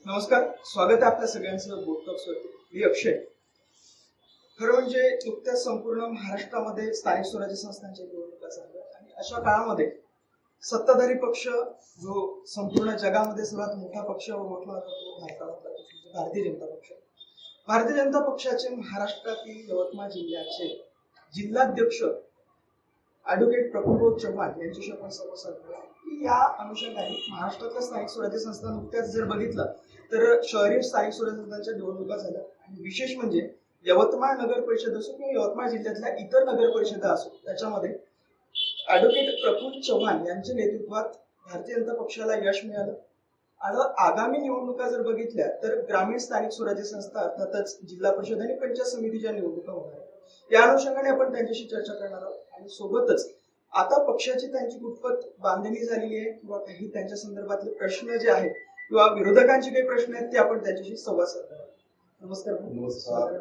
नमस्कार, स्वागत आहे आपल्या सगळ्यांचं बोटटॉक्सवरती. मी अक्षय. खरं म्हणजे नुकत्याच संपूर्ण महाराष्ट्रामध्ये स्थानिक स्वराज्य संस्थांच्या निवडणुका झाल्या आणि अशा काळामध्ये सत्ताधारी पक्ष जो संपूर्ण जगामध्ये सर्वात मोठा पक्ष ओळखला जातो भारतामधला म्हणजे भारतीय जनता पक्ष. भारतीय जनता पक्षाचे महाराष्ट्रातील यवतमाळ जिल्ह्याचे जिल्हाध्यक्ष ॲडव्होकेट प्रफुल्ल चव्हाण यांच्याशी आपण संवाद साधूया की या अनुषंगाने महाराष्ट्रातल्या स्थानिक स्वराज्य संस्था नुकत्याच जर बघितलं तर शहरी स्थानिक स्वराज्य संस्थांच्या निवडणुका झाल्या आणि विशेष म्हणजे यवतमाळ नगर परिषद असो किंवा यवतमाळ जिल्ह्यातल्या इतर नगर परिषदा असो त्याच्यामध्ये ॲडव्होकेट प्रफुल्ल चव्हाण यांच्या नेतृत्वात भारतीय जनता पक्षाला यश मिळालं. आणि आगामी निवडणुका जर बघितल्या तर ग्रामीण स्थानिक स्वराज्य संस्था अर्थातच जिल्हा परिषद आणि पंचायत समितीच्या निवडणुका होणार आहेत. या अनुषंगाने आपण त्यांच्याशी चर्चा करणार आहोत आणि सोबतच आता पक्षाची त्यांची कुठपत बांधणी झालेली आहे किंवा काही त्यांच्या संदर्भातले प्रश्न जे आहेत किंवा विरोधकांचे काही प्रश्न आहेत ते आपण त्यांच्याशी संवाद साधणार आहोत. नमस्कार. नमस्कार.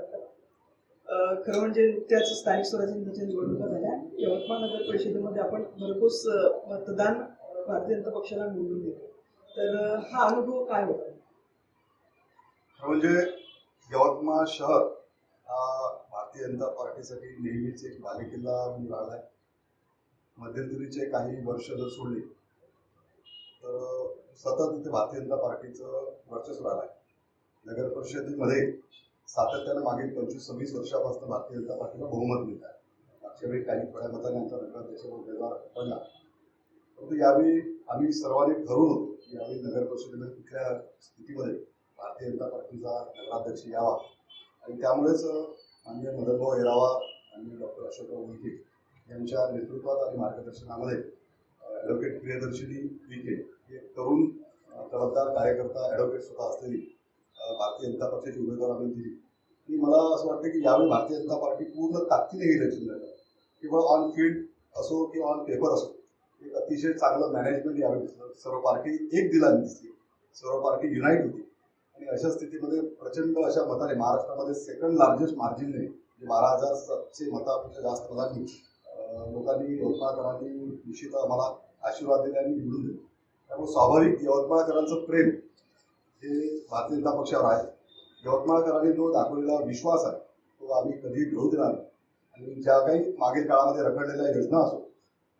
खरं म्हणजे नुकत्याच स्थानिक स्वराज्य निवडणुका झाल्या. यवतमाळ नगर परिषदेमध्ये आपण भरघोस मतदान भारतीय जनता पक्षाला निवडून दिलं. तर हा अनुभव काय होता? म्हणजे यवतमाळ शहर हा भारतीय जनता पार्टीसाठी नेहमीच एक बालेकिल्ला म्हणून राहिलाय. मध्यंतरीचे काही वर्ष जर सोडली तर सतत इथे भारतीय जनता पार्टीचं वर्चस्व राहिलंय. नगर परिषदेमध्ये सातत्यानं मागील 25-26 वर्षापासून भारतीय जनता पार्टीला बहुमत मिळत आहे. मागच्या वेळी काही थोड्या मताने आमचा नगराध्यक्ष उमेदवार पडला, परंतु यावेळी आम्ही सर्वांनी ठरवून होतो की यावेळी नगर परिषदेमध्ये कुठल्या स्थितीमध्ये भारतीय जनता पार्टीचा नगराध्यक्ष यावा आणि त्यामुळेच माननीय मदनभाऊ येरावा आणि डॉक्टर अशोकराव उईके यांच्या नेतृत्वात आणि मार्गदर्शनामध्ये ॲडव्होकेट प्रियदर्शिनी उईके हे तरुण तडफदार कार्यकर्ता ॲडव्होकेट स्वतः असलेली भारतीय जनता पक्षाची उमेदवार आम्ही दिली. की मला असं वाटतं की यावेळी भारतीय जनता पार्टी पूर्ण ताकदीने हे इलेक्शन लढलं. किंवा ऑन फील्ड असो किंवा ऑन पेपर असो एक अतिशय चांगलं मॅनेजमेंट यावेळी दिसलं. सर्व पार्टी एक दिलाने दिसली, सर्व पार्टी युनाईट होती आणि अशा स्थितीमध्ये प्रचंड अशा मताने महाराष्ट्रामध्ये सेकंड लार्जेस्ट मार्जिनने 12,700 मतापेक्षा जास्त मतांनी लोकांनी यवतमाळकरांनी निश्चित आम्हाला आशीर्वाद दिले आणि निवडून दिले. त्यामुळे स्वाभाविक यवतमाळकरांचं प्रेम हे भारतीय जनता पक्षावर आहे. यवतमाळकरांनी जो दाखवलेला विश्वास आहे तो आम्ही कधीही घेऊ देणार नाही. आणि ज्या काही मागील काळामध्ये रखडलेल्या योजना असो,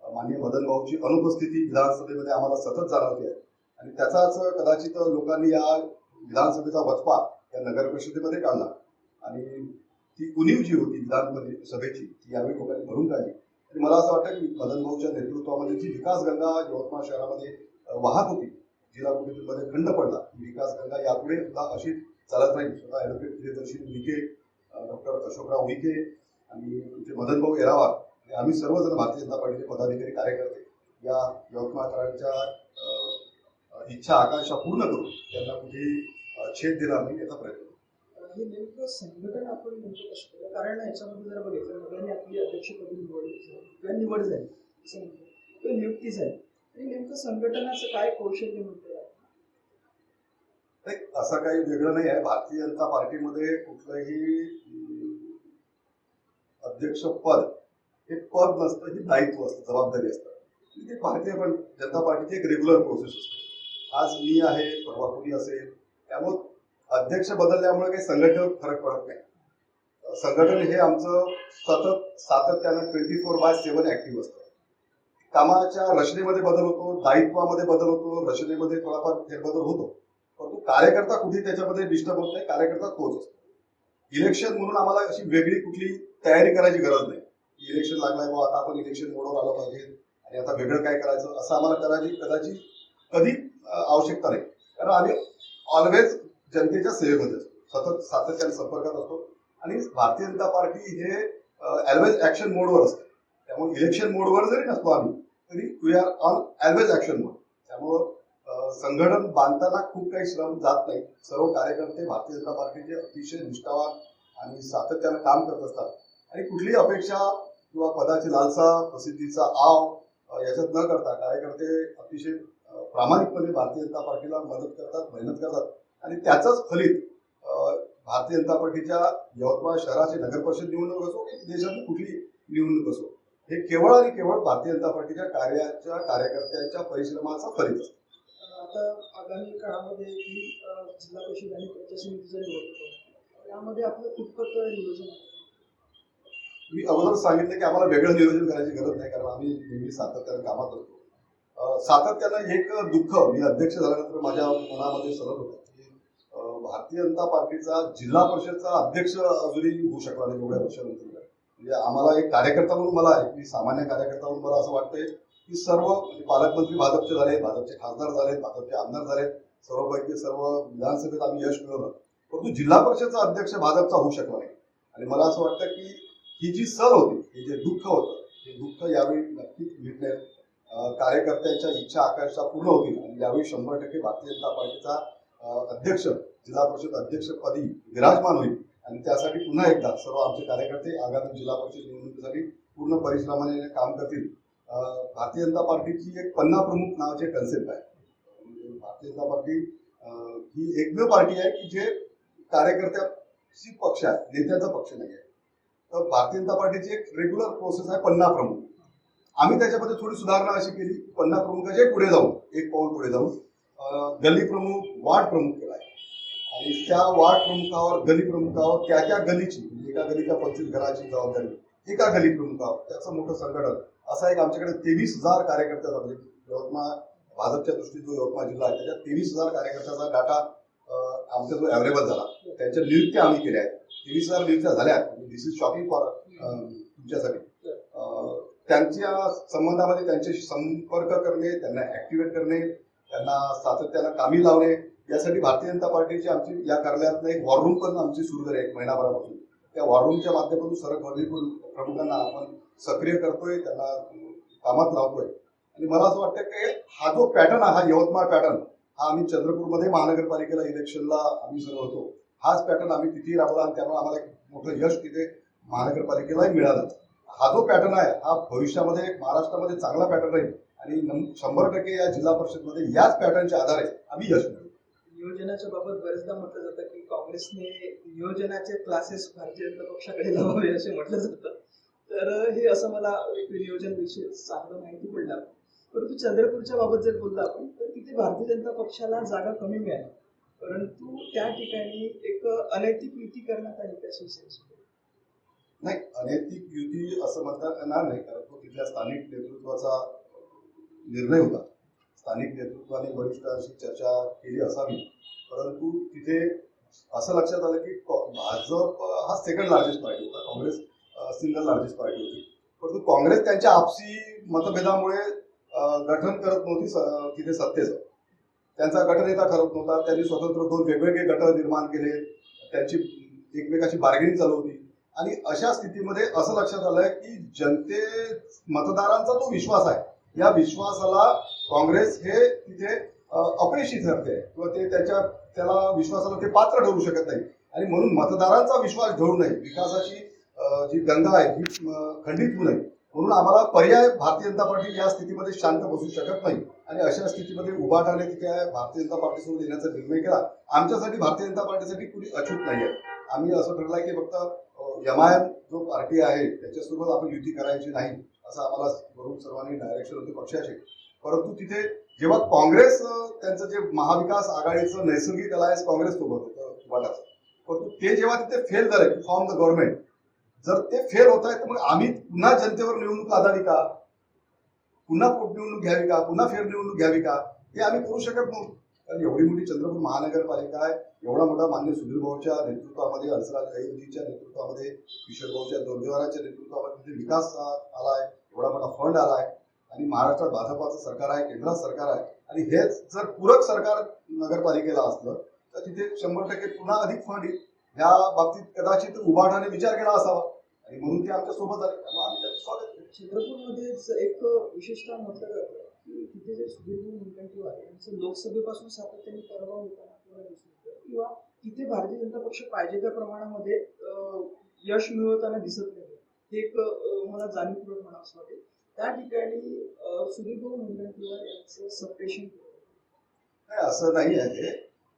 माननीय मदन भाऊची अनुपस्थिती विधानसभेमध्ये आम्हाला सतत जाणवते आहे आणि त्याचाच कदाचित लोकांनी या विधानसभेचा वचपा या नगर परिषदेमध्ये काढला आणि ती उणीव जी होती विधान सभेची ती यावेळी लोकांनी भरून काढली. आणि मला असं वाटतं की मदन भाऊच्या नेतृत्वामध्ये जी विकास गंगा यवतमाळ शहरामध्ये वाहत होती, जिला कुठेतरी खंड पडला, विकास गंगा यापुढे सुद्धा अशी चालत राहील. स्वतः ॲडव्होकेट प्रियदर्शिनी उईके, डॉक्टर अशोकराव उईके आणि तुमचे मदन भाऊ येरावार आणि आम्ही सर्वजण भारतीय जनता पार्टीचे पदाधिकारी कार्यकर्ते या यवतमाळकरांच्या इच्छा आकांक्षा पूर्ण करून त्यांना कुठेही छेद देणार नाही याचा प्रयत्न करू. हे नेमकं संघटन आपण म्हणतो कसं केलं? कारण याच्यामध्ये जर बघितलं नव्याने आपली अध्यक्षपदी निवड झाली असं म्हणतो नियुक्ती झाली आणि नेमकं संघटनाचं काय कौशल्य म्हणतो असं काही वेगळं नाही आहे. भारतीय जनता पार्टीमध्ये कुठलंही अध्यक्ष पद हे पद नसतं, हे दायित्व असतं, जबाबदारी असतं. ती भारतीय जनता पार्टीची एक रेग्युलर प्रोसेस असते. आज मी आहे, परवा कुणी असेल, त्यामुळे अध्यक्ष बदलल्यामुळे काही संघटनेवर फरक पडत नाही. संघटन हे आमचं सतत सातत्यानं 24/7 ऍक्टिव्ह असतं. कामाच्या रचनेमध्ये बदल होतो, दायित्वामध्ये बदल होतो, रचनेमध्ये थोडाफार फेरबदल होतो, परंतु कार्यकर्ता कुठे त्याच्यामध्ये डिस्टर्ब होत नाही. कार्यकर्ता तोच असतो. इलेक्शन म्हणून आम्हाला अशी वेगळी कुठली तयारी करायची गरज नाही. इलेक्शन लागलाय बा आता आपण इलेक्शन मोडवर आलं पाहिजे आणि आता वेगळं काय करायचं असं आम्हाला करायची कधी आवश्यकता नाही. कारण आम्ही ऑलवेज जनतेच्या सेवेमध्ये असतो, सतत सातत्याने संपर्कात असतो आणि भारतीय जनता पार्टी हे ऑलवेज ऍक्शन मोडवर असते. त्यामुळे इलेक्शन मोडवर जरी नसतो आम्ही तरी we are on always action mode. त्यामुळं संघटन बांधताना खूप काही श्रम जात नाही. सर्व कार्यकर्ते भारतीय जनता पार्टीचे अतिशय निष्ठावान आणि सातत्यानं काम करत असतात आणि कुठलीही अपेक्षा किंवा पदाची लालसा, प्रसिद्धीचा आव याच्यात न करता कार्यकर्ते अतिशय प्रामाणिकपणे भारतीय जनता पार्टीला मदत करतात, मेहनत करतात आणि त्याचंच फलित भारतीय जनता पार्टीच्या यवतमाळ शहराची नगर परिषद निवडणूक असो की देशातील कुठली निवडणूक असो, हे केवळ आणि केवळ भारतीय जनता पार्टीच्या कार्यकर्त्यांच्या परिश्रमाचा फलित असतो. आता आगामी काळामध्ये जिल्हा पंचायत समितीचं निवडणूक यामध्ये आपलं कितपत नियोजन आहे? मी अगोदर सांगितलं की आम्हाला वेगळं नियोजन करायची गरज नाही, कारण आम्ही नेहमी सातत्यानं कामात असतो. सातत्यानं एक दुःख मी अध्यक्ष झाल्यानंतर माझ्या मनामध्ये सरळ होतं की भारतीय जनता पार्टीचा जिल्हा परिषदचा अध्यक्ष अजूनही होऊ शकला नाही एवढ्या वर्षानंतर. म्हणजे आम्हाला एक कार्यकर्ता म्हणून मला मी सामान्य कार्यकर्ता म्हणून मला असं वाटतंय की सर्व म्हणजे पालकमंत्री भाजपचे झाले, भाजपचे खासदार झाले, भाजपचे आमदार झाले, सर्वपैकी सर्व विधानसभेत आम्ही यश मिळवलं, परंतु जिल्हा परिषदचा अध्यक्ष भाजपचा होऊ शकला नाही. आणि मला असं वाटतं की ही जी सल होती, हे जे दुःख होतं, हे दुःख यावेळी नक्कीच मिटणार. कार्यकर्त्यांच्या इच्छा आकांक्षा पूर्ण होतील आणि यावेळी 100% भारतीय जनता पार्टीचा अध्यक्ष जिल्हा परिषद अध्यक्षपदी विराजमान होईल. आणि त्यासाठी पुन्हा एकदा सर्व आमचे कार्यकर्ते आगामी जिल्हा परिषद निवडणुकीसाठी पूर्ण परिश्रमाने काम करतील. भारतीय जनता पार्टीची एक पन्ना प्रमुख नावाची कन्सेप्ट आहे. म्हणजे भारतीय जनता पार्टी ही एकमेव पार्टी आहे की जे कार्यकर्त्याची पक्ष आहे, नेत्यांचा पक्ष नाही आहे. तर भारतीय जनता पार्टीची एक रेग्युलर प्रोसेस आहे पन्ना प्रमुख. आम्ही त्याच्यामध्ये थोडी सुधारणा अशी केली, पन्ना प्रमुखाचे पुढे जाऊन एक पाऊल पुढे जाऊन गली प्रमुख, वार्ड प्रमुख केला आहे. आणि त्या वार्ड प्रमुखावर, गली प्रमुखावर त्या गलीची, म्हणजे एका गलीच्या 25 घराची जबाबदारी एका गली प्रमुखावर, त्याचं मोठं संघटन. असा एक आमच्याकडे 23,000 कार्यकर्त्याचा, म्हणजे यवतमाळ भाजपच्या दृष्टीने जो यवतमाळ जिल्हा आहे त्याच्यात 23,000 कार्यकर्त्याचा डाटा आमचा जो अवेलेबल झाला. त्यांच्या नियुक्त्या आम्ही केल्या आहेत. 23,000 नियुक्त्या झाल्या. दिस इज शॉकिंग फॉर तुमच्यासाठी. त्यांच्या संबंधामध्ये त्यांच्याशी संपर्क करणे, त्यांना ऍक्टिव्हेट करणे, त्यांना सातत्यानं कामी लावणे, यासाठी भारतीय जनता पार्टीची आमची या कार्यालयात एक वॉर रूम पण आमची सुरू झाली 1 महिनाभरापासून. त्या वॉर रूमच्या माध्यमातून सर्व प्रमुखांना आपण सक्रिय करतोय, त्यांना कामात लावतोय. आणि मला असं वाटतं की हा जो पॅटर्न आहे, हा यवतमाळ पॅटर्न, हा आम्ही चंद्रपूरमध्ये महानगरपालिकेला इलेक्शनला आम्ही सर्व होतो, हाच पॅटर्न आम्ही तिथेही राबवला आणि त्यामुळे आम्हाला एक मोठं यश तिथे महानगरपालिकेलाही मिळालं. हा जो पॅटर्न आहे हा भविष्यामध्ये महाराष्ट्रामध्ये चांगला पॅटर्न राहील आणि 100% या जिल्हा परिषदमध्ये याच पॅटर्नच्या आधारे आम्ही यश मिळवू. नियोजनाच्या बाबत बरेचदा म्हटलं जातं की काँग्रेसने नियोजनाचे क्लासेस भारतीय जनता पक्षाकडे लावावे असे म्हटलं जातं. तर हे असं मला एक नियोजन विषय चांगलं माहिती पडलं. परंतु चंद्रपूरच्या बाबत जर बोललं आपण तर तिथे भारतीय जनता पक्षाला जागा कमी मिळाली, परंतु त्या ठिकाणी एक अनैतिक युती करण्यात आली त्या शिवसेनेसोबत. नाही, अनैतिक युती असं म्हणता येणार नाही, कारण तो तिथल्या स्थानिक नेतृत्वाचा निर्णय होता. स्थानिक नेतृत्वाने वरिष्ठांशी चर्चा केली असावी, परंतु तिथे असं लक्षात आलं की भाजप हा सेकंड लार्जेस्ट पार्टी होता, काँग्रेस सिंगल लार्जेस्ट पार्टी होती. परंतु काँग्रेस त्यांच्या आपसी मतभेदामुळे गठन करत नव्हती तिथे सत्तेचं. त्यांचा गटनेता ठरत नव्हता. त्यांनी स्वतंत्र 2 वेगवेगळे गट निर्माण केले. त्यांची एकमेकाची बार्गेनिंग चालू होती. आणि अशा स्थितीमध्ये असं लक्षात आलंय की मतदारांचा जो विश्वास आहे, या विश्वासाला काँग्रेस हे तिथे अपयशी ठरते किंवा ते त्याला विश्वासाला ते पात्र ठरू शकत नाही. आणि म्हणून मतदारांचा विश्वास ढळू नये, विकासाची जी गंगा आहे ही खंडित होऊ नये, म्हणून आम्हाला पर्याय भारतीय जनता पार्टी या स्थितीमध्ये शांत बसू शकत नाही. आणि अशा स्थितीमध्ये उभाटाने तिथे भारतीय जनता पार्टीसोबत येण्याचा निर्णय केला. आमच्यासाठी भारतीय जनता पार्टीसाठी कुणी अछूत नाही आहे. आम्ही असं ठरलंय की फक्त एमआयएम जो पार्टी आहे त्याच्यासोबत आपण युती करायची नाही, असं आम्हाला वरून सर्वांनी डायरेक्शन होते पक्षाचे. परंतु तिथे जेव्हा काँग्रेस त्यांचं जे महाविकास आघाडीचं नैसर्गिक अलायन्स काँग्रेस सोबत होतं उभाटाचं, परंतु ते जेव्हा तिथे फेल झाले टू फॉर्म द गव्हर्नमेंट, जर ते फेल होत आहे तर मग आम्ही पुन्हा जनतेवर निवडणूक लादावी का, पुन्हा पोटनिवडणूक घ्यावी का, पुन्हा फेरनिवडणूक घ्यावी का, हे आम्ही करू शकत नव्हतो. कारण एवढी मोठी चंद्रपूर महानगरपालिका आहे, एवढा मोठा मान्य सुधीर भाऊच्या नेतृत्वामध्ये, हंसराज अय्यरजीच्या नेतृत्वामध्ये, किशोर भाऊच्या जोरदेवाराच्या नेतृत्वामध्ये तिथे विकास आलाय, एवढा मोठा फंड आलाय आणि महाराष्ट्रात भाजपाचं सरकार आहे, केंद्रात सरकार आहे. आणि हेच जर पूरक सरकार नगरपालिकेला असलं तर तिथे 100% पुन्हा अधिक फंड येईल. ह्या बाबतीत कदाचित उभाटाने विचार केला असावा आणि म्हणून ते आमच्या सोबत आले, त्यामुळे आम्ही त्याचं स्वागत केलं. चंद्रपूरमध्येच एक विशेषतः म्हटलं जातं की तिथे जे सुधीर मुनगंटीवार आहे यांचं लोकसभेपासून सातत्याने पराभव होताना आपल्याला दिसून येतो किंवा तिथे भारतीय जनता पक्ष पाहिजे त्या प्रमाणामध्ये यश मिळवताना दिसत नाही. हे एक मला जाणीवपूर्वक म्हणा असं वाटेल. त्या ठिकाणी सुधीर मुनगंटीवार यांचं सप्रेशन नाही, असं नाही आहे.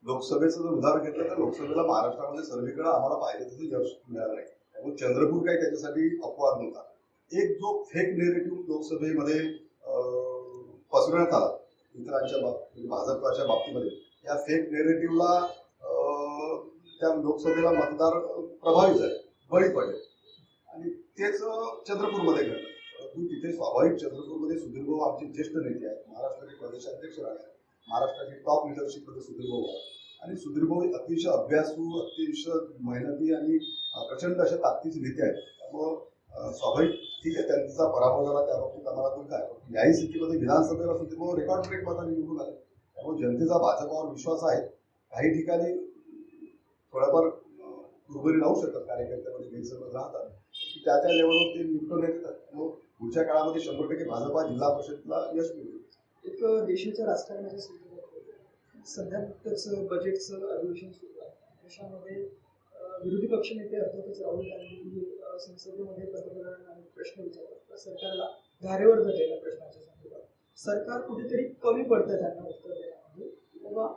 लोकसभेचं जर उदाहरण घेतलं तर लोकसभेला महाराष्ट्रामध्ये सर्वीकडे आम्हाला पाहिजे तसं यश मिळालं नाही. त्यामुळे चंद्रपूर काही त्याच्यासाठी अपवाद नव्हता. एक जो फेक नेरेटिव्ह लोकसभेमध्ये पसरवण्यात आला इतरांच्या भाजपच्या बाबतीमध्ये, या फेक नेरेटिव्हला त्या लोकसभेला मतदार प्रभावित झाले, बळी पडले. आणि तेच चंद्रपूरमध्ये घडलं. परंतु तिथे स्वाभाविक चंद्रपूरमध्ये सुधीरभाऊ आमचे ज्येष्ठ नेते आहेत, महाराष्ट्राचे प्रदेशाध्यक्ष राहिले आहेत, महाराष्ट्राची टॉप लिडरशिपमध्ये सुधीरभाऊ आहे. आणि सुधीरभाऊ अतिशय अभ्यासू, अतिशय मेहनती आणि प्रचंड अशा ताकदीचे नेते आहेत. त्यामुळं स्वाभाविक ठीक आहे, त्यांचा पराभव झाला, त्या बाबतीत आम्हाला कोण काय. याही स्थितीमध्ये विधानसभेला सुधीरभाऊ रेकॉर्ड ब्रेक मतांनी निवडून आले. त्यामुळे जनतेचा भाजपावर विश्वास आहे. काही ठिकाणी थोडाफार दुर्बरी राहू शकतात, कार्यकर्त्यामध्ये गैरसमज राहतात, त्या लेवलवर ते निवडून येतात. त्यामुळे पुढच्या काळामध्ये 100% भाजपा जिल्हा परिषदला यश मिळेल. एक देशाच्या राजकारणाच्या संदर्भात सध्या नुकतंच बजेटचं अधिवेशन सुरू आहे. अशामध्ये विरोधी पक्षनेते अर्थातच राहुल गांधी संसदेमध्ये पंतप्रधानांना प्रश्न विचारतात, सरकारला धारेवर धरलेल्या प्रश्नाच्या संदर्भात सरकार कुठेतरी कमी पडतं त्यांना उत्तर देण्यामध्ये, किंवा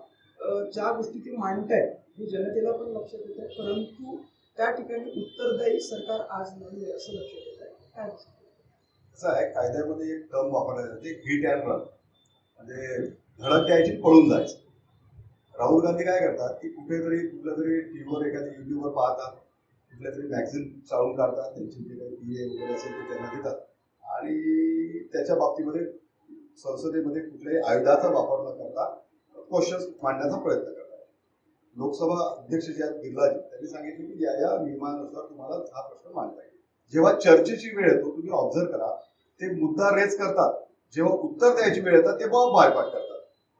ज्या गोष्टी ते मांडतायत हे जनतेला पण लक्षात येत आहे, परंतु त्या ठिकाणी उत्तरदायी सरकार आज नाही आहे असं लक्षात येत आहे. काय असं आहे, कायद्यामध्ये एक टर्म वापरला जाते, हिट अँड रन. म्हणजे धडक द्यायची, पळून जायचं. राहुल गांधी काय करतात की कुठेतरी कुठल्या तरी टीव्हीवर, एखाद्या युट्यूबवर पाहतात, कुठल्या तरी मॅगझिन चालून काढतात, त्यांची जे काही PA वगैरे असेल ते त्यांना देतात आणि त्याच्या बाबतीमध्ये संसदेमध्ये कुठल्याही आयुधाचा वापर न करता क्वेश्चन्स मांडण्याचा प्रयत्न करतात. लोकसभा अध्यक्ष जे आहेत बिर्लाजी, त्यांनी सांगितले की या या नियमानुसार तुम्हाला हा प्रश्न मांडता येईल. जेव्हा चर्चेची वेळ येतो, तुम्ही ऑब्झर्व करा, ते मुद्दा रेज करतात, जेव्हा उत्तर द्यायची वेळ येतात तेव्हा बायपाट करतात.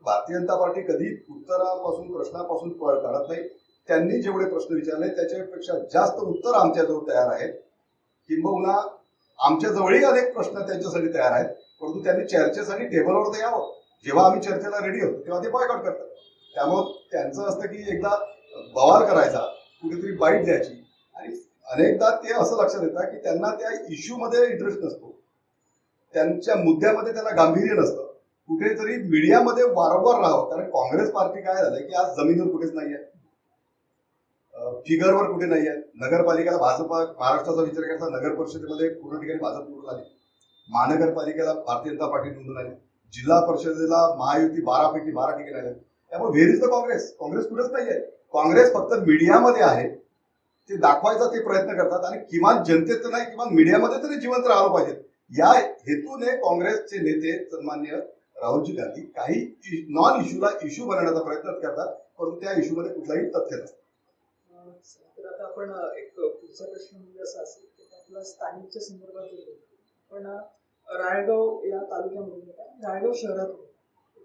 भारतीय जनता पार्टी कधी उत्तरापासून, प्रश्नापासून पळ काढत नाही. त्यांनी जेवढे प्रश्न विचारले त्याच्यापेक्षा जास्त उत्तर आमच्याजवळ तयार आहेत, किंबहुना आमच्याजवळही अनेक प्रश्न त्यांच्यासाठी तयार आहेत. परंतु त्यांनी चर्चेसाठी टेबलवर तर यावं. जेव्हा आम्ही चर्चेला रेडी होतो तेव्हा ते बॉयकॉट करतात. त्यामुळं त्यांचं असतं की एकदा बवाल करायचा, कुठेतरी बाईट द्यायची, आणि अनेकदा ते असं लक्षात येतं की त्यांना त्या इश्यूमध्ये इंटरेस्ट नसतो, त्यांच्या मुद्द्यामध्ये त्यांना गांभीर्य नसतं. कुठेतरी मीडियामध्ये वारंवार राहावं, कारण काँग्रेस पार्टी काय झालंय की आज जमिनीवर कुठेच नाही आहे, फिगरवर कुठे नाही आहे. नगरपालिकेला भाजपा, महाराष्ट्राचा विचार करता नगर परिषदेमध्ये पूर्ण ठिकाणी भाजप निवडून आली, महानगरपालिकेला भारतीय जनता पार्टी निवडून आली, जिल्हा परिषदेला महायुती 12 पैकी 12 ठिकाणी आले. त्यामुळे where is the Congress? Congress कुठेच नाही आहे. काँग्रेस फक्त मीडियामध्ये आहे, ते दाखवायचा ते प्रयत्न करतात, आणि किमान जनतेत नाही, किमान मीडियामध्ये तरी जिवंत राहिलं पाहिजे. या हेतूने काँग्रेसचे नेते सन्मान्य राहुलजी गांधी काही नॉन इश्यूला इश्यू बनवण्याचा प्रयत्न करतात, परंतु त्या इश्यूमध्ये कुठलाही तथ्य नसतं. तर आता आपण एक पुढचा प्रश्न म्हणजे असा असेल की आपला स्थानिकच्या संदर्भात जर बोलतो, पण रायगाव या तालुक्यामधून रायगाव शहरातून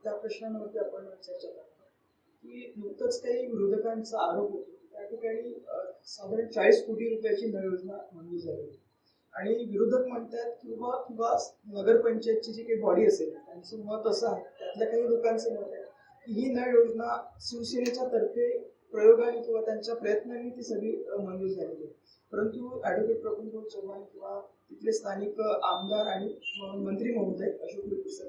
त्या प्रश्नांवरती आपण चर्चा करतो की नुकतंच काही विरोधकांचा आरोप होतो, त्या ठिकाणी साधारण 40 कोटी रुपयाची नळ योजना मंजूर झाली होती, आणि विरोधक म्हणतात किंवा नगरपंचायतची जी काही बॉडी असेल त्यांचं मत असं आहे, त्यातल्या काही लोकांचं मत आहे की ही नळ योजना शिवसेनेच्या तर्फे प्रयोगाने किंवा त्यांच्या प्रयत्नांनी ती सगळी मंजूर झालेली आहे. परंतु ऍडव्होकेट प्रफुल्ल चव्हाण किंवा तिथले स्थानिक आमदार आणि मंत्री महोदय अशोक उईके सर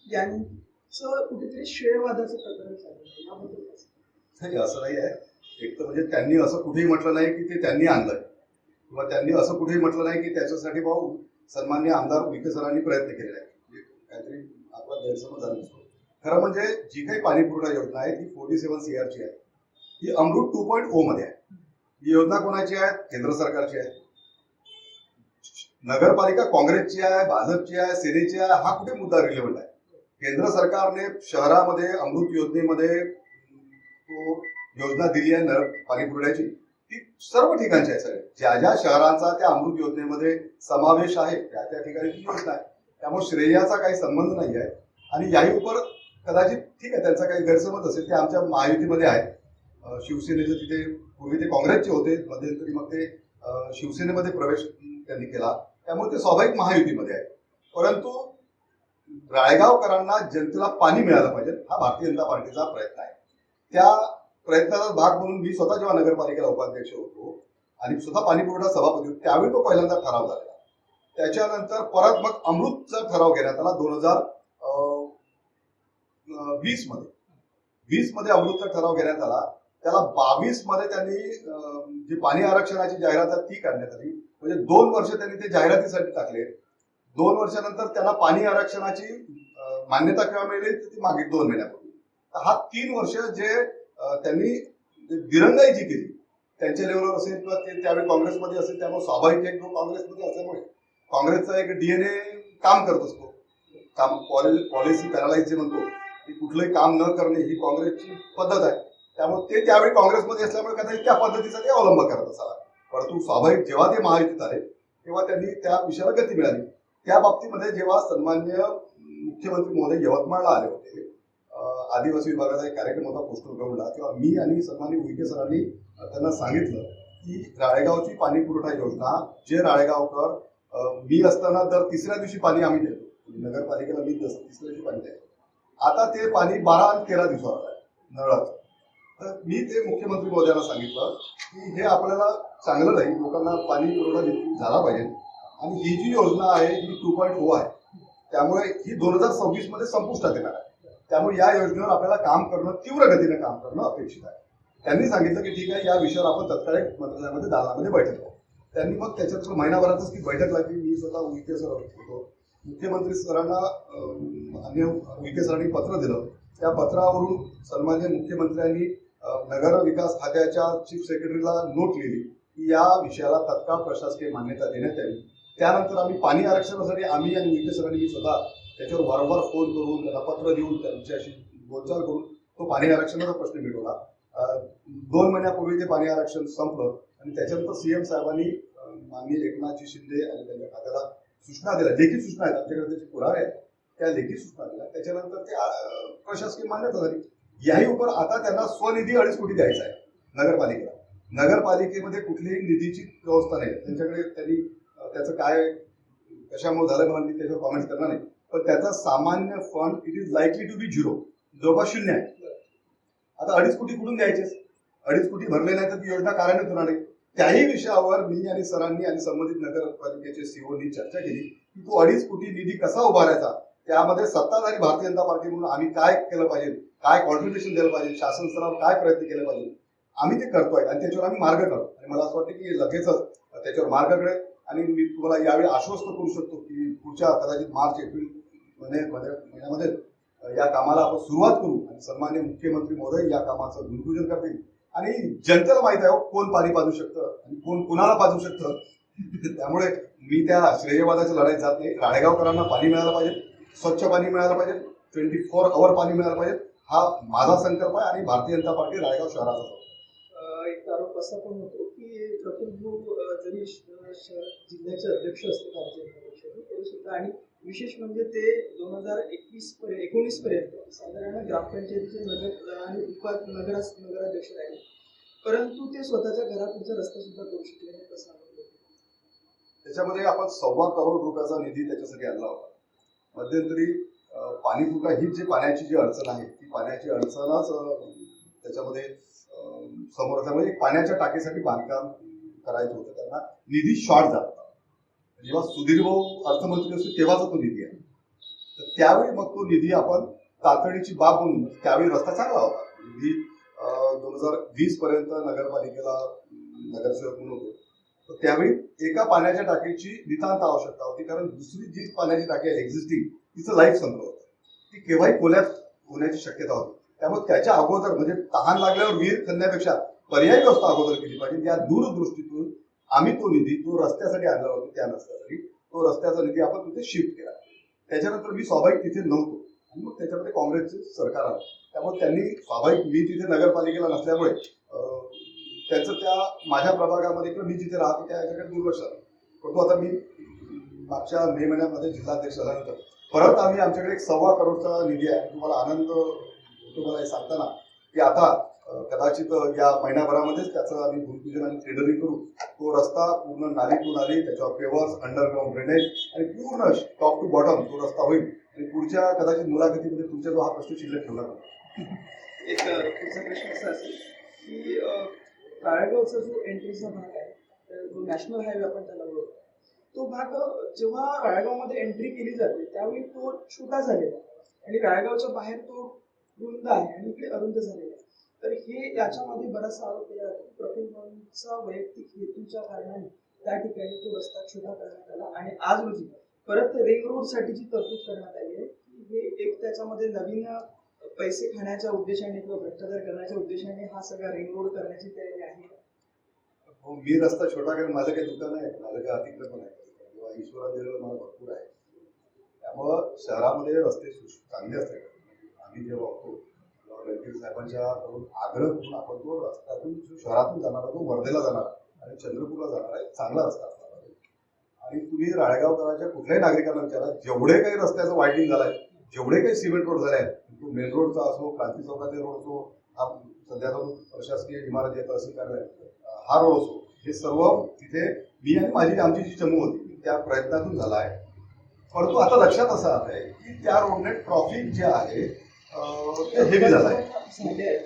यांचं कुठेतरी श्रेयवादाचं प्रकरण चालू आहे, याबद्दल नाही, असं नाही आहे. एक तर म्हणजे त्यांनी असं कुठेही म्हटलं नाही की ते त्यांनी आणलंय, किंवा त्यांनी असं कुठेही म्हटलं नाही की त्याच्यासाठी भाऊ सन्मान्य आमदार उईके सरांनी प्रयत्न केलेला आहे. काहीतरी आपला गैरसमज झाला नसतो. खरं म्हणजे जी काही पाणी पुरवठा योजना आहे ती 47 CR ची आहे, ही अमृत 2.0 मध्ये आहे. ही योजना कोणाची आहे? केंद्र सरकारची आहे. नगरपालिका काँग्रेसची आहे, भाजपची आहे, सेनेची आहे, हा कुठे मुद्दा रिलेव्हंट आहे? केंद्र सरकारने शहरामध्ये अमृत योजनेमध्ये तो योजना दिली आहे नळ पाणी पुरवठ्याची, ती सर्व ठिकाणची आहे. सगळे ज्या ज्या शहरांचा त्या अमृत योजनेमध्ये समावेश आहे त्या त्या ठिकाणी ती योजना आहे. त्यामुळे श्रेयाचा काही संबंध नाही आहे. आणि याही उपर कदाचित ठीक आहे, त्यांचा काही गैरसमज असेल, ते आमच्या महायुतीमध्ये आहे. शिवसेनेचे तिथे पूर्वी ते काँग्रेसचे होते, मध्यंतरी मग ते शिवसेनेमध्ये प्रवेश त्यांनी केला, त्यामुळे ते स्वाभाविक महायुतीमध्ये आहे. परंतु रायगावकरांना जनतेला पाणी मिळालं पाहिजे, हा भारतीय जनता पार्टीचा प्रयत्न आहे. त्या प्रयत्नाचा भाग म्हणून मी स्वतः जेव्हा नगरपालिकेला उपाध्यक्ष होतो आणि स्वतः पाणी पुरवठा सभापती होतो, त्यावेळी तो पहिल्यांदा ठराव झालेला. त्याच्यानंतर परत मग अमृतचा ठराव घेण्यात आला 2020 मध्ये अमृतचा ठराव घेण्यात आला. त्याला 22 मध्ये त्यांनी जी पाणी आरक्षणाची जाहिरात आहे ती काढण्यात आली. म्हणजे 2 वर्ष त्यांनी ते जाहिरातीसाठी टाकले. 2 वर्षानंतर त्यांना पाणी आरक्षणाची मान्यता केव्हा मिळाली, ती मागे 2 महिन्यापूर्वी. हा 3 वर्ष जे त्यांनी दिरंगाई जी केली त्यांच्या लेवलवर असेल किंवा ते त्यावेळी काँग्रेसमध्ये असेल, त्यामुळे स्वाभाविक एक जो काँग्रेसमध्ये असल्यामुळे काँग्रेसचा एक डीएनए काम करत असतो. काम पॉलिसी पॅरालाइज जे म्हणतो की कुठलंही काम न करणे ही काँग्रेसची पद्धत आहे. त्यामुळे ते त्यावेळी काँग्रेसमध्ये असल्यामुळे कदाचित त्या पद्धतीचा ते अवलंब करत असावा. परंतु स्वाभाविक जेव्हा ते महायुतीत आले तेव्हा त्यांनी त्या विषयाला गती मिळाली. त्या बाबतीमध्ये जेव्हा सन्माननीय मुख्यमंत्री महोदय यवतमाळला आले होते, आदिवासी विभागाचा एक कार्यक्रम होता पोस्टल ग्राउंडला, तेव्हा मी आणि सन्माननीय उईके सरांनी त्यांना सांगितलं की राळेगावची पाणी पुरवठा योजना, जे राळेगावकर मी असताना दर तिसऱ्या दिवशी पाणी आम्ही देतो, नगरपालिकेला मी जसं तिसऱ्या दिवशी पाणी द्यायचो, आता ते पाणी 12 आणि 13 दिवसावर आहे नळाचं. तर मी ते मुख्यमंत्री महोदयांना सांगितलं की हे आपल्याला चांगलं नाही, लोकांना पाणी पुरवठा झाला पाहिजे आणि ही जी योजना आहे ही 2.0 आहे, त्यामुळे ही 2026 मध्ये संपुष्टात येणार आहे. त्यामुळे या योजनेवर आपल्याला काम करणं, तीव्र गतीने काम करणं अपेक्षित आहे. त्यांनी सांगितलं की ठीक आहे, या विषयावर आपण तत्काळ एक मंत्रालयामध्ये दालनामध्ये बैठक करू. त्यांनी मग त्याच्यात महिनाभरातच ती बैठक लागली. मी स्वतः उईके सर होतो, मुख्यमंत्री सरांना अन्य उईके सरांनी पत्र दिलं. त्या पत्रावरून सन्माननीय मुख्यमंत्र्यांनी नगर विकास खात्याच्या चीफ सेक्रेटरीला नोट लिहिली की या विषयाला तत्काळ प्रशासकीय मान्यता देण्यात यावी. त्यानंतर आम्ही पाणी आरक्षणासाठी आम्ही आणि उईके सरांनी मी स्वतः त्याच्यावर वारंवार फोन करून, त्यांना पत्र देऊन, त्यांच्याशी बोलचाल करून तो पाणी आरक्षणाचा प्रश्न मिटवला. 2 महिन्यापूर्वी ते पाणी आरक्षण संपलं आणि त्याच्यानंतर सीएम साहेबांनी माननीय एकनाथजी शिंदे आणि त्यांच्या खात्याला सूचना दिल्या, लेखी सूचना आहेत आमच्याकडे, त्याचे पुरावे आहेत, त्या लेखी सूचना दिल्या. त्याच्यानंतर ते प्रशासकीय मान्यता झाली. याही उपर आता त्यांना स्वनिधी 2.5 कोटी द्यायचा आहे नगरपालिकेला. नगरपालिकेमध्ये कुठलीही निधीची व्यवस्था नाही त्यांच्याकडे. त्यांनी त्याचं काय कशामुळे झालं मला मी त्याच्यावर कॉमेंट करणार नाही, पण त्याचा सामान्य fund it is likely to be 0, जवळपास 0 आहे. आता 2.5 कोटी कुठून द्यायचे? 2.5 कोटी भरले नाही तर ती योजना कार्यान्वित होणार नाही. त्याही विषयावर मी आणि सरांनी आणि संबंधित नगरपालिकेचे सीओनी चर्चा केली की तो 2.5 कोटी निधी कसा उभारायचा, त्यामध्ये सत्ताधारी भारतीय जनता पार्टी म्हणून आम्ही काय केलं पाहिजे, काय कॉन्ट्रीब्युशन द्यायला पाहिजे, शासन स्तरावर काय प्रयत्न केले पाहिजे, आम्ही ते करतोय आणि त्याच्यावर आम्ही मार्ग काढू. आणि मला असं वाटतं की लगेचच त्याच्यावर मार्ग कळेल. आणि मी तुम्हाला यावेळी आश्वस्त करू शकतो की पुढच्या कदाचित मार्च-एप्रिल महिन्यामध्ये या कामाला आपण सुरुवात करू आणि सन्माननीय मुख्यमंत्री महोदय या कामाचं भूमिपूजन करतील. आणि जनतेला माहित आहे कोण पाणी पाजू शकतं आणि कोण कुणाला पाजू शकतं. त्यामुळे मी त्या श्रेयवादाच्या लढाईत जात नाही. राळेगावकरांना पाणी मिळालं पाहिजे, स्वच्छ पाणी मिळालं पाहिजे, 24 आवर पाणी मिळालं पाहिजे, हा माझा संकल्प आहे आणि भारतीय जनता पार्टी राळेगाव शहराचा. एक आरोप असा पण होतो की प्रफुल्ल जरी जिल्ह्याचे अध्यक्ष असते भारतीय जनता पक्षाचे, तरी सुद्धा, आणि विशेष म्हणजे ते 2019 पर्यंत साधारण ग्रामपंचायतीचे नगर आणि नगराध्यक्ष राहिले, परंतु ते स्वतःच्या घरापुढचा रस्ता सुद्धा करू शकले नाही. कसं त्याच्यामध्ये आपण 1.25 करोड रुपयाचा निधी त्याच्यासाठी आणला होता. मध्यंतरी पाणी पुरवठा ही जी पाण्याची जी अडचण आहे ती पाण्याची अडचणच त्याच्यामध्ये समोर त्यामुळे एक पाण्याच्या टाकीसाठी बांधकाम करायचं होतं, त्यांना निधी शॉर्ट झाला होता. जेव्हा सुधीर भाऊ अर्थमंत्री असतो तेव्हाचा तो निधी आहे. तर त्यावेळी मग तो निधी आपण तातडीची बाब म्हणून, त्यावेळी रस्ता चांगला होता, निधी 2020 पर्यंत नगरपालिकेला नगरसेवक म्हणून होतो. तर त्यावेळी एका पाण्याच्या टाकीची नितांत आवश्यकता होती, कारण दुसरी जी पाण्याची टाकी आहे एक्झिस्टिंग तिचं लाईफ संपलं होतं, ती केव्हाही कोलॅप्स होण्याची शक्यता होती. त्यामुळे त्याच्या अगोदर म्हणजे तहान लागल्यावर विहीर खणण्यापेक्षा पर्यायी व्यवस्था अगोदर केली पाहिजे. या दूरदृष्टीतून आम्ही तो निधी, जो रस्त्यासाठी आणला होता त्या रस्त्यासाठी, तो रस्त्याचा निधी आपण तिथे शिफ्ट केला. त्याच्यानंतर मी स्वाभाविक तिथे नव्हतो आणि मग त्याच्यामध्ये काँग्रेसचे सरकार आलं. त्यामुळे त्यांनी स्वाभाविक मी तिथे नगरपालिकेला नसल्यामुळे त्यांचं त्या माझ्या प्रभागामध्ये किंवा मी जिथे राहतो त्या याच्याकडे दुर्लक्ष झालं. परंतु आता मी मागच्या मे महिन्यामध्ये जिल्हाध्यक्ष झाल्यानंतर परत आम्ही आमच्याकडे एक 1.25 करोडचा निधी आहे. तुम्हाला आनंद होतो मला हे सांगताना की आता कदाचित या महिन्याभरामध्येच त्याचं आम्ही भूमिपूजन आणि टेंडरिंग करू. तो रस्ता पूर्ण नाली टू नाली, त्याच्यावर पेवर्स, अंडरग्राऊंड ड्रेनेज आणि पूर्ण टॉप टू बॉटम तो रस्ता होईल. आणि पुढच्या कदाचित मुलाखतीमध्ये तुमच्या जो हा प्रश्न शिल्लक ठेवला. एक पुढचा प्रश्न असा असेल की राळेगावचा जो एंट्रीचा भाग आहे, जो नॅशनल हायवे आपण त्याला बोलतो, तो भाग जेव्हा राळेगावमध्ये एंट्री केली जाते त्यावेळी तो छोटा झालेला आणि राळेगावच्या बाहेर तो रुंद आहे आणि इकडे अरुंद झालेला आहे. तर हे याच्यामध्ये बराचसा आरोप केला जातो. प्रफुल्लचा वैयक्तिक हेतूच्या कारणाने त्या ठिकाणी तो रस्ता छोटा करण्यात आला आणि आज रोजी परत रिंग रोड साठीची तरतूद करण्यात आली आहे. हे एक त्याच्यामध्ये नवीन पैसे खाण्याच्या उद्देशाने किंवा भ्रष्टाचार करण्याच्या उद्देशाने हा सगळा रिंग रोड करण्याची तयारी आहे. हो, मी रस्ता छोटा कारण माझं काही दुकान आहे, माझं काही अतिक्रमण आहे किंवा ईश्वरा दिलेलं मला भरपूर आहे. त्यामुळं शहरामध्ये रस्ते चांगले असतात. आम्ही जे वागतो गडकरी साहेबांच्या कडून आग्रह करून आपण तो रस्त्यातून शहरातून जाणारा तो वर्धेला जाणार आणि चंद्रपूरला जाणारा एक चांगला रस्ता असला पाहिजे. आणि तुम्ही राळेगावकरांच्या कुठल्याही नागरिकांना विचारा, जेवढे काही रस्त्याचं वायडिंग झालंय, जेवढे काही सिमेंट रोड झाले आहेत, तो मेन रोडचा असो, क्रांती चौकातील रोड असो, हा सध्याचा प्रशासकीय इमारत आहे तहसील कार्यालय, हा रोड असो, हे सर्व तिथे मी आणि माझी आमची जी चमू होती त्या प्रयत्नातून झाला आहे. परंतु आता लक्षात असं आलंय की त्या रोडने ट्रॉफिक जे आहे ते हेवी झालं आहे.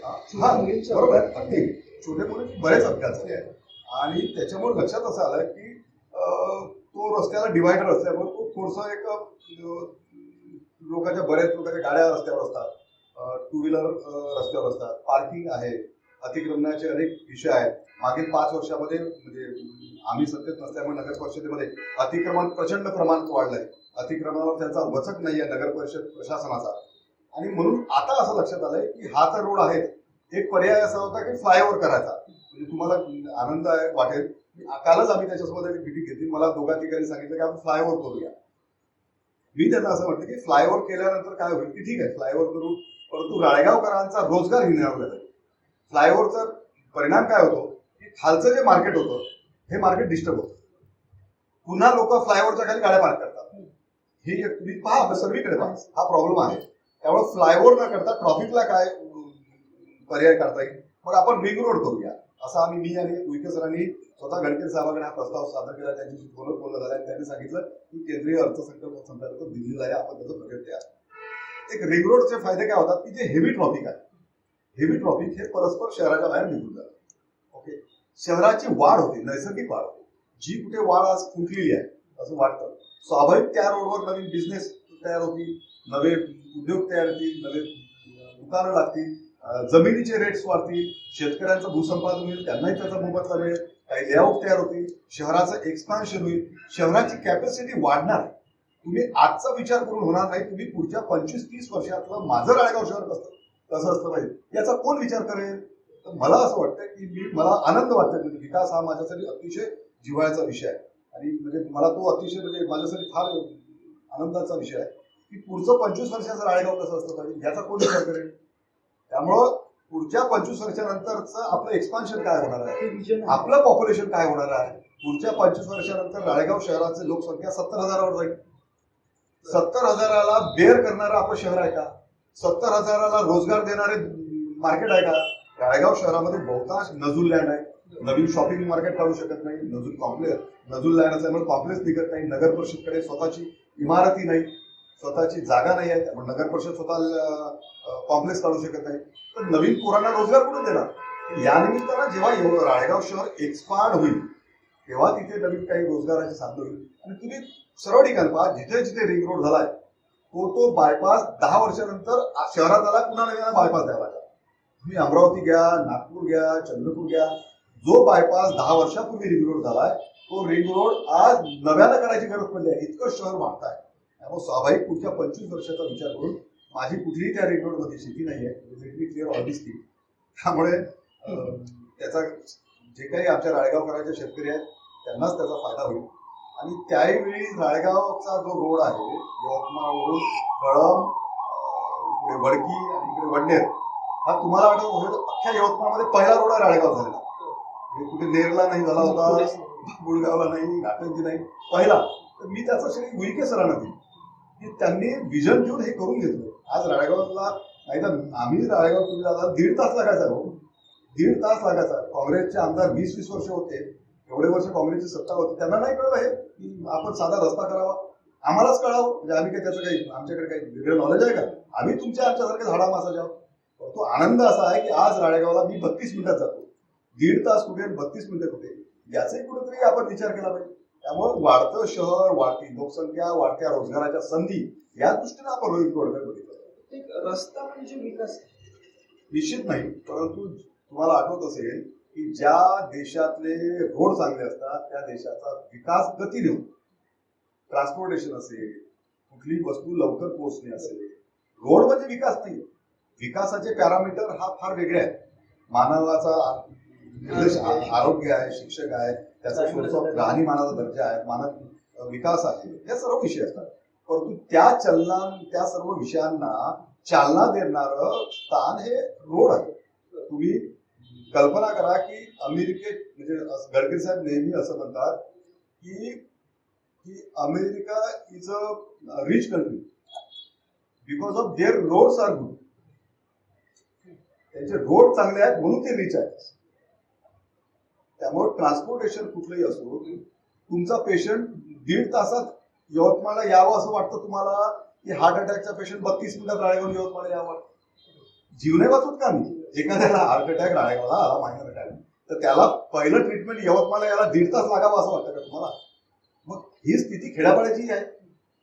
हा बरोबर आहे, अगदी छोटे मोठे बरेच अपघात झाले आहेत आणि त्याच्यामुळे लक्षात असं आलं की तो रस्त्याला डिवायडर असल्यामुळे तो थोडसा एक बऱ्याच लोकांच्या गाड्या रस्त्यावर असतात, टू व्हीलर रस्त्यावर असतात, पार्किंग आहे, अतिक्रमणाचे अनेक विषय आहेत. मागील 5 वर्षामध्ये म्हणजे आम्ही सत्तेत नसल्यामुळे नगर परिषदेमध्ये अतिक्रमण प्रचंड प्रमाणात वाढलंय. अतिक्रमणावर त्यांचा वचक नाहीये नगर परिषद प्रशासनाचा. आणि म्हणून आता असं लक्षात आलंय की हा तर रोड आहे, एक पर्याय असा होता की फ्लायओव्हर करायचा. म्हणजे तुम्हाला आनंद आहे वाटेल, कालच आम्ही त्याच्यासोबत एक मिटिंग घेतली. मला दोघा तिघांनी सांगितलं की आपण फ्लायओव्हर करूया. मी त्यांना असं म्हटलं की फ्लायओव्हर केल्यानंतर काय होईल की ठीक आहे फ्लायओव्हर करू, परंतु राळेगावकरांचा रोजगार हिरावला जाईल. फ्लायओव्हरचा परिणाम काय होतो की खालचं जे मार्केट होतं हे मार्केट डिस्टर्ब होतं. पुन्हा लोक फ्लायओव्हरच्या खाली गाड्या पार्क करतात. हे तुम्ही पहा, सर्वीकडे पहा, हा प्रॉब्लेम आहे. त्यामुळे फ्लायओव्हर न करता ट्रॉफिकला काय पर्याय करता येईल, मग आपण रिंग रोड करूया असं आम्ही मी आणि उईके सरांनी स्वतः गडकरी साहेबांकडे हा प्रस्ताव सादर केला. त्यांच्याशी बोलणं झालं आणि त्यांनी सांगितलं की केंद्रीय अर्थसंकल्प संदर्भात दिल्लीला आहे, आपण त्याचं बजेट तयार. एक रिंग रोडचे फायदे काय होतात की जे हेवी ट्रॉफिक आहे, हेवी ट्रॉफिक हे परस्पर शहराच्या बाहेर निघून जातं. ओके, शहराची वाढ होते, नैसर्गिक वाढ होते. जी कुठे वाढ आज खुंटलेली आहे असं वाटतं, स्वाभाविक त्या रोडवर नवीन बिझनेस तयार होतील, नवे उद्योग तयार होतील, नवे दुकानं लागतील, जमिनीचे रेट्स वाढतील, शेतकऱ्यांचं भूसंपादन होईल, त्यांनाही त्याचा मोबदला मिळेल, काही लेआउट तयार होतील, शहराचं एक्सपान्शन होईल, शहराची कॅपॅसिटी वाढणार. तुम्ही आजचा विचार करून होणार नाही, तुम्ही पुढच्या 25-30 वर्षातलं माझं राळेगाव शहर कसं असलं पाहिजे याचा कोण विचार करेल. तर मला असं वाटतं की मला आनंद वाटतो की विकास हा माझ्यासाठी अतिशय जिव्हाळ्याचा विषय आहे आणि म्हणजे मला तो अतिशय म्हणजे माझ्यासाठी फार आनंदाचा विषय आहे की पुढचं 25 वर्षाचं राळेगाव कसं असलं पाहिजे याचा कोण विचार करेल. त्यामुळं पुढच्या 25 वर्षानंतरचं आपलं एक्सपान्शन काय होणार आहे, आपलं पॉप्युलेशन काय होणार आहे. पुढच्या 25 वर्षानंतर राळेगाव शहराची लोकसंख्या 70,000वर जाईल. 70,000ला बेअर करणारं आपलं शहर आहे का, 70,000ला रोजगार देणारे मार्केट आहे का. राळेगाव शहरामध्ये बहुतांश नजूल लँड आहे, नवीन शॉपिंग मार्केट काढू शकत नाही. नजूल लँड असल्यामुळे कॉम्प्लेक्स निघत नाही. नगर परिषदकडे स्वतःची इमारती नाही, स्वतःची जागा नाही आहे, त्यामुळे नगर परिषद स्वतः कॉम्प्लेक्स काढू शकत नाही. तर नवीन पोरांना रोजगार कुठून देणार. या निमित्तानं जेव्हा राळेगाव शहर एक्सपांड होईल तेव्हा तिथे नवीन काही रोजगाराची साधनं होईल. आणि तुम्ही सर्व ठिकाणी पहा, जिथे जिथे रिंग रोड झालाय तो बायपास 10 वर्षानंतर शहरात आला, पुन्हा नव्यानं बायपास द्यावा लागला. तुम्ही अमरावती घ्या, नागपूर घ्या, चंद्रपूर घ्या, जो बायपास 10 वर्षापूर्वी रिंग रोड झालाय तो रिंग रोड आज नव्यानं करायची गरज पडली आहे. इतकं शहर वाढत आहे. त्यामुळे स्वाभाविक पुढच्या 25 वर्षाचा विचार करून माझी कुठलीही त्या रिंग रोड मध्ये शेती नाही आहे, क्लिअर ऑब्विसली. त्यामुळे त्याचा जे काही आमच्या राळेगावकरांचे शेतकरी आहेत त्यांनाच त्याचा फायदा होईल. आणि त्यावेळी राळेगावचा जो रोड आहे यवतमाळवरून कळंब, पुढे वडकी आणि इकडे वडनेर, हा तुम्हाला वाटत अख्ख्या यवतमाळमध्ये पहिला रोड आहे राळेगाव झालेला. कुठे नेरला नाही झाला होता, गुळगावला नाही, घाटंजी नाही, पहिला. तर मी त्याचा श्रेय उईके सरांना दिली की त्यांनी विजन घेऊन हे करून घेतलं. आज राळेगावला नाही तर आम्ही राळेगाव तुम्ही दादा 1.5 तास लागायचा, 1.5 तास लागायचा. काँग्रेसचे आमदार 20-20 वर्ष होते, एवढे वर्ष काँग्रेसची सत्ता होती, त्यांना नाही कळलं हे की आपण साधा रस्ता करावा. आम्हालाच कळावं, म्हणजे आम्ही काही त्याचं काही आमच्याकडे काही वेगळं नॉलेज आहे का. आम्ही आमच्यासारखे झाडा मासा जाऊ. तो आनंद असा आहे की आज राळेगावला मी 32 मिनिटात जातो. 1.5 तास कुठे, 32 मिनिटं कुठे, याचाही कुठेतरी आपण विचार केला पाहिजे. त्यामुळे वाढतं शहर, वाढती लोकसंख्या, वाढत्या रोजगाराच्या संधी या दृष्टीने आपण रोहित रोडकडे बघितलं. एक रस्ता म्हणजे विकास निश्चित नाही, परंतु तुम्हाला आठवत असेल की ज्या देशातले रोड चांगले असतात त्या देशाचा विकास गतीने होतो. ट्रान्सपोर्टेशन असेल, कुठली वस्तू लवकर पोहोचणे असेल, रोड म्हणजे विकास नाही. विकासाचे पॅरामीटर हा फार वेगळे आहेत. मानवाचा आरोग्य आहे, शिक्षक आहे, त्याचा सोर्स ऑफ राहणीमानाचा दर्जा आहे, मानव विकास आहे, या सर्व विषय असतात. परंतु त्या सर्व विषयांना चालना देणारं स्थान हे रोड आहे. तुम्ही कल्पना करा की अमेरिकेत, म्हणजे गडकरी साहेब नेहमी असं म्हणतात की America is a rich country because of their roads are good. त्यांचे रोड चांगले आहेत म्हणून ते रिच आहेत. त्यामुळे ट्रान्सपोर्टेशन कुठलंही असो, तुमचा पेशंट 1.5 तासात यवतमाळला यावं असं वाटतं तुम्हाला, की हार्ट अटॅकचा पेशंट 32 मिनिटात राळेगाव यवतमाळला यावं. जीव नाही वाचवत का मी? एखाद्याला हार्ट अटॅक राळेगावला आला, मायनर अटॅक, तर त्याला पहिलं ट्रीटमेंट यवतमाळला याला 1.5 तास लागावं असं वाटतं का तुम्हाला? मग ही स्थिती खेड्यापाड्याची आहे.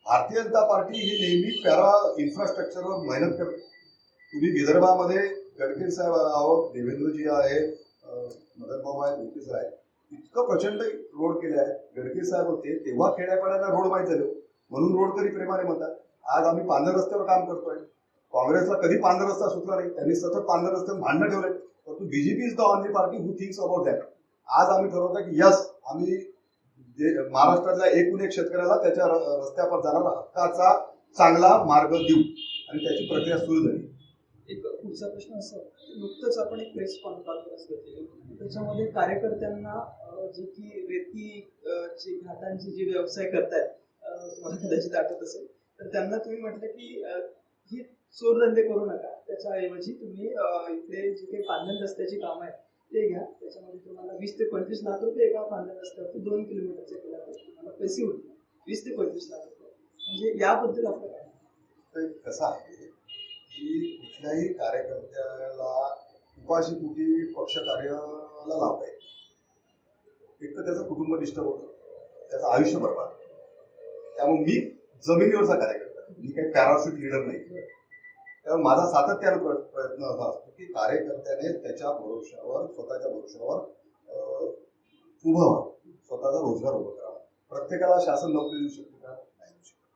भारतीय जनता पार्टी ही नेहमी पॅरा इन्फ्रास्ट्रक्चरवर मेहनत करते. तुम्ही विदर्भामध्ये गडकरी साहेब आहोत, देवेंद्रजी आहेत, मदन भाऊ आहेत, मुकेश आहेत, इतकं प्रचंड रोड केले आहेत. गडकरी साहेब होते तेव्हा खेड्यापाड्यांना रोड माहीत झाले, म्हणून रोडकरी प्रेमाने म्हणतात. आज आम्ही पांढर रस्त्यावर काम करतोय. काँग्रेसला कधी पांढर रस्ता सुचला नाही, त्यांनी सतत पांढर रस्त्यावर भांडणं ठेवले. परंतु BJP is the only party who thinks about that. आज आम्ही ठरवतो की यस, आम्ही महाराष्ट्रातल्या एकूण एक शेतकऱ्याला त्याच्या रस्त्यावर जाणारा हक्काचा चांगला मार्ग देऊ, आणि त्याची प्रक्रिया सुरू झाली. एक पुढचा प्रश्न असा, नुकतंच आपण एक प्रेस कॉन्फरन्स घेतली, त्याच्यामध्ये कार्यकर्त्यांना जे की रेती घाटांचे जे व्यवसाय करतायत, तुम्हाला कदाचित आठवत असेल, तर त्यांना तुम्ही म्हटलं की ही चोरधंदे करू नका, त्याच्याऐवजी तुम्ही इकडे जे काही पांढर रस्त्याची कामं आहेत ते घ्या, त्याच्यामध्ये तुम्हाला 20 ते 25 लाख रुपये एका पांढर रस्त्यावरती 2 किलोमीटरच्या केल्यावर तुम्हाला पैसे होतील. 20 ते 25 लाख रुपये. म्हणजे याबद्दल आपलं काय? तर कसं आहे की कुठल्याही कार्यकर्त्याला उपाशीपोटी पक्ष कार्याला लावता येईल. एक तर त्याचं कुटुंब डिस्टर्ब होतं, त्याचं आयुष्य बरबाद. त्यामुळे मी जमिनीवरचा कार्यकर्ता, मी काही पॅराशूट लिडर नाही. त्यामुळे माझा सातत्यानं प्रयत्न असा असतो की कार्यकर्त्याने त्याच्या भरोश्यावर, स्वतःच्या भरोश्यावर उभं व्हावं, स्वतःचा रोजगार उभं करावा. प्रत्येकाला शासन नोकरी देऊ शकते का? नाही देऊ शकत.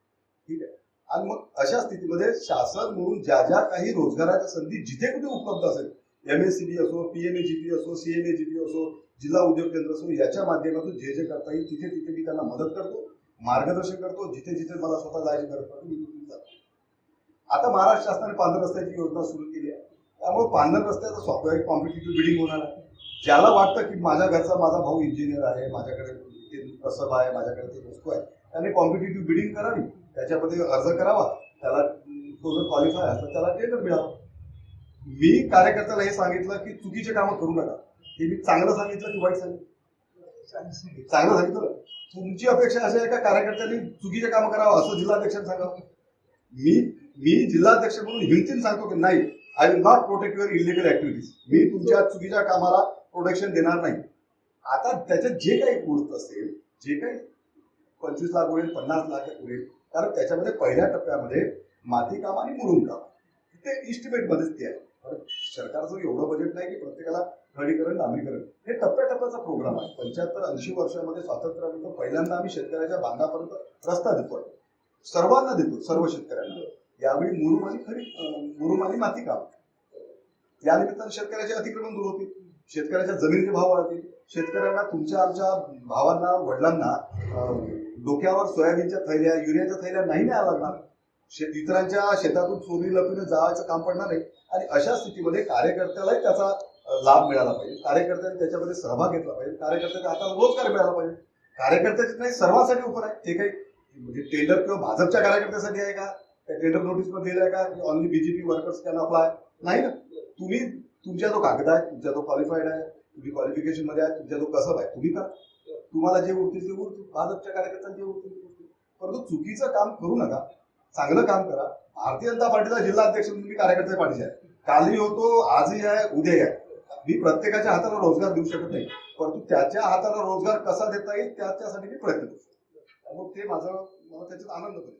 ठीक आहे. आणि मग अशा स्थितीमध्ये शासन म्हणून ज्या ज्या काही रोजगाराच्या संधी जिथे कुठे उपलब्ध असेल, MSCB असो, PMAGP असो, CMAGP असो, जिल्हा उद्योग केंद्र असो, याच्या माध्यमातून जे जे करता येईल तिथे तिथे मी त्यांना मदत करतो, मार्गदर्शन करतो. जिथे जिथे मला स्वतः जायची गरज पडते मी तिथे जातो. आता महाराष्ट्र शासनाने पांढर रस्त्याची योजना सुरू केली आहे. त्यामुळे पांढर रस्त्याचं स्वाभाविक कॉम्पिटिटिव्ह बिडिंग होणार आहे. ज्याला वाटतं की माझ्या घरचा माझा भाऊ इंजिनियर आहे, माझ्याकडे कसब आहे, माझ्याकडे ते वस्तू आहे, त्याने कॉम्पिटिटिव्ह बिडिंग करावी, त्याच्यामध्ये अर्ज करावा, त्याला तो जर क्वालिफाय असला त्याला टेंडर मिळावं. मी कार्यकर्त्याला हे सांगितलं की चुकीचे कामं करू नका. हे मी चांगलं सांगितलं की वाईट सांगितलं? चांगलं सांगितलं. तुमची अपेक्षा अशी आहे का कार्यकर्त्यांनी चुकीचे कामं करावं असं जिल्हाध्यक्षांनी सांगावं? मी जिल्हाध्यक्ष म्हणून हिमतीन सांगतो की नाही, I will not protect your illegal activities. मी तुमच्या चुकीच्या कामाला प्रोटेक्शन देणार नाही. आता त्याच्यात जे काही उरत असेल, जे काही 25 लाख उरेल, 50 लाख उरेल, कारण त्याच्यामध्ये पहिल्या टप्प्यामध्ये माती काम आणि मुरुम काम ते इस्टिमेट मध्येच ते आहे. सरकारचं एवढं बजेट नाही की प्रत्येकाला खडीकरण, डांबरीकरण. हे टप्प्याटप्प्याचा प्रोग्राम आहे. 75-80 वर्षामध्ये स्वातंत्र्यानंतर पहिल्यांदा आम्ही शेतकऱ्याच्या बांधापर्यंत रस्ता देतोय, सर्वांना देतो, सर्व शेतकऱ्यांना. यावेळी मुरुम आणि माती काम. या निमित्तानं शेतकऱ्याचे अतिक्रमण दूर होतील, शेतकऱ्याच्या जमिनीचे भाव वाढतील, शेतकऱ्यांना, तुमच्या आमच्या भावांना, वडिलांना डोक्यावर सोयाबीनच्या थैल्या, युरियाच्या थैल्या नाही न्यायला लागणार. इतरांच्या शेतातून चोरी लपून जायचं काम पडणार नाही. आणि अशा स्थितीमध्ये कार्यकर्त्यालाही त्याचा लाभ मिळाला पाहिजे, कार्यकर्त्यांनी त्याच्यामध्ये सहभाग घेतला पाहिजे, कार्यकर्त्याच्या हाताला रोजगार मिळाला पाहिजे. कार्यकर्त्याचे नाही, सर्वांसाठी ओपन आहे. ते काही म्हणजे टेंडर किंवा भाजपच्या कार्यकर्त्यासाठी आहे का? त्या टेंडर नोटीस मध्ये दिलाय का only BJP workers can apply? नाही ना. तुम्ही तुमच्या जो कागद आहे, तुमच्या जो क्वालिफाईड आहे, तुम्ही क्वालिफिकेशन मध्ये आहे, तुमच्या जो कसब आहे, तुम्ही करा. तुम्हाला जे उरतील ते उरतील, भाजपच्या कार्यकर्त्यांना जे उरतील ते उरतील. परंतु चुकीचं काम करू नका, चांगलं काम करा. भारतीय जनता पार्टीचा जिल्हा अध्यक्ष म्हणून मी कार्यकर्त्याच्या पाठीशी आहे. कालही होतो, आजही आहे, उद्याही आहे. मी प्रत्येकाच्या हाताला रोजगार देऊ शकत नाही, परंतु त्याच्या हाताला रोजगार कसा देता येईल त्याच्यासाठी मी प्रयत्न करतो. त्यामुळे ते मला त्याच्यात आनंद होतो.